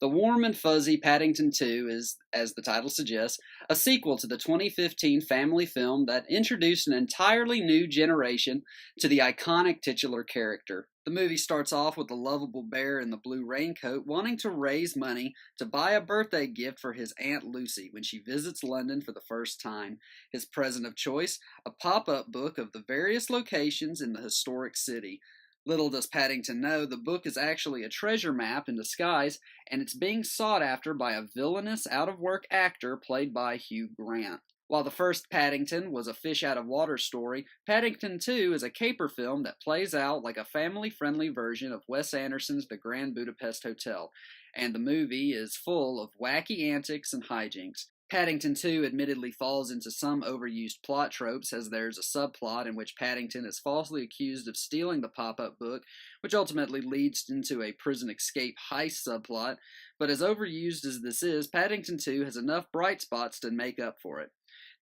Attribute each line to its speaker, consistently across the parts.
Speaker 1: The warm and fuzzy Paddington 2 is, as the title suggests, a sequel to the 2015 family film that introduced an entirely new generation to the iconic titular character. The movie starts off with the lovable bear in the blue raincoat wanting to raise money to buy a birthday gift for his Aunt Lucy when she visits London for the first time. His present of choice, a pop-up book of the various locations in the historic city. Little does Paddington know, the book is actually a treasure map in disguise, and it's being sought after by a villainous, out-of-work actor played by Hugh Grant. While the first Paddington was a fish-out-of-water story, Paddington 2 is a caper film that plays out like a family-friendly version of Wes Anderson's The Grand Budapest Hotel, and the movie is full of wacky antics and hijinks. Paddington 2 admittedly falls into some overused plot tropes, as there's a subplot in which Paddington is falsely accused of stealing the pop-up book, which ultimately leads into a prison escape heist subplot, but as overused as this is, Paddington 2 has enough bright spots to make up for it.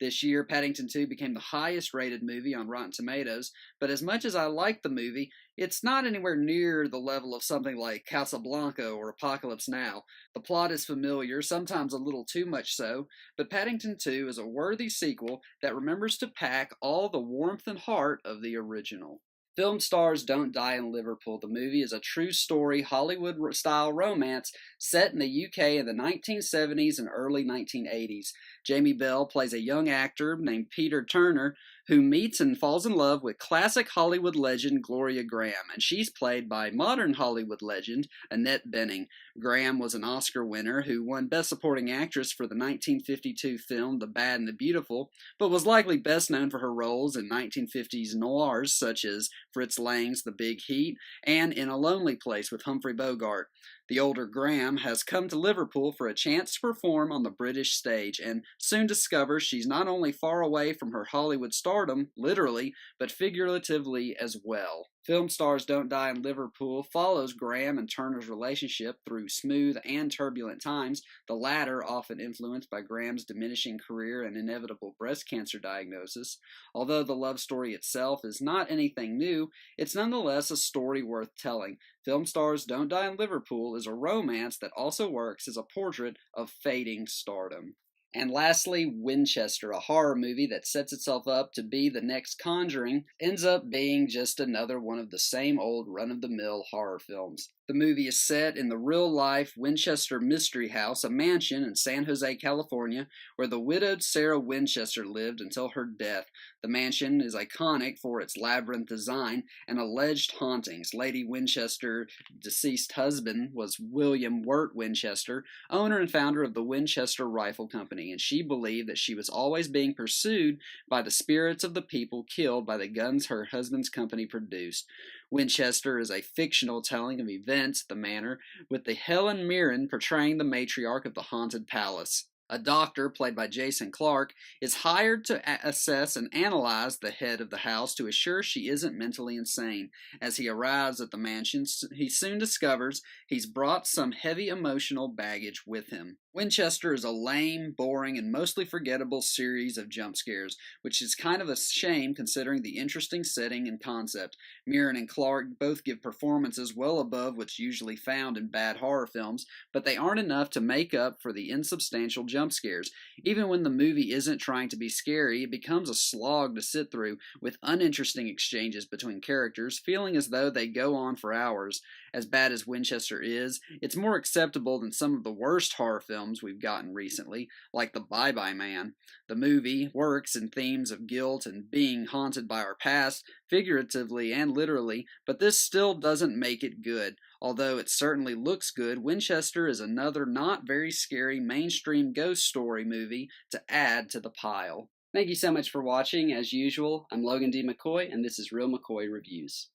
Speaker 1: This year, Paddington 2 became the highest rated movie on Rotten Tomatoes, but as much as I like the movie, it's not anywhere near the level of something like Casablanca or Apocalypse Now. The plot is familiar, sometimes a little too much so, but Paddington 2 is a worthy sequel that remembers to pack all the warmth and heart of the original. Film stars don't die in Liverpool. The movie is a true story, Hollywood-style romance set in the UK in the 1970s and early 1980s. Jamie Bell plays a young actor named Peter Turner who meets and falls in love with classic Hollywood legend Gloria Graham, and she's played by modern Hollywood legend Annette Bening. Graham was an Oscar winner who won Best Supporting Actress for the 1952 film The Bad and the Beautiful, but was likely best known for her roles in 1950s noirs such as Fritz Lang's The Big Heat and In a Lonely Place with Humphrey Bogart. The older Graham has come to Liverpool for a chance to perform on the British stage and soon discovers she's not only far away from her Hollywood stardom, literally, but figuratively as well. Film Stars Don't Die in Liverpool follows Graham and Turner's relationship through smooth and turbulent times, the latter often influenced by Graham's diminishing career and inevitable breast cancer diagnosis. Although the love story itself is not anything new, it's nonetheless a story worth telling. Film Stars Don't Die in Liverpool is a romance that also works as a portrait of fading stardom. And lastly, Winchester, a horror movie that sets itself up to be the next Conjuring, ends up being just another one of the same old run-of-the-mill horror films. The movie is set in the real-life Winchester Mystery House, a mansion in San Jose, California, where the widowed Sarah Winchester lived until her death. The mansion is iconic for its labyrinth design and alleged hauntings. Lady Winchester's deceased husband was William Wirt Winchester, owner and founder of the Winchester Rifle Company, and she believed that she was always being pursued by the spirits of the people killed by the guns her husband's company produced. Winchester is a fictional telling of events at the manor, with the Helen Mirren portraying the matriarch of the haunted palace. A doctor, played by Jason Clarke, is hired to assess and analyze the head of the house to assure she isn't mentally insane. As he arrives at the mansion, he soon discovers he's brought some heavy emotional baggage with him. Winchester is a lame, boring, and mostly forgettable series of jump scares, which is kind of a shame considering the interesting setting and concept. Mirren and Clarke both give performances well above what's usually found in bad horror films, but they aren't enough to make up for the insubstantial jump scares. Even when the movie isn't trying to be scary, it becomes a slog to sit through, with uninteresting exchanges between characters, feeling as though they go on for hours. As bad as Winchester is, it's more acceptable than some of the worst horror films we've gotten recently, like The Bye-Bye Man. The movie works in themes of guilt and being haunted by our past, figuratively and literally, but this still doesn't make it good. Although it certainly looks good, Winchester is another not very scary mainstream ghost story movie to add to the pile. Thank you so much for watching. As usual, I'm Logan D. McCoy, and this is Real McCoy Reviews.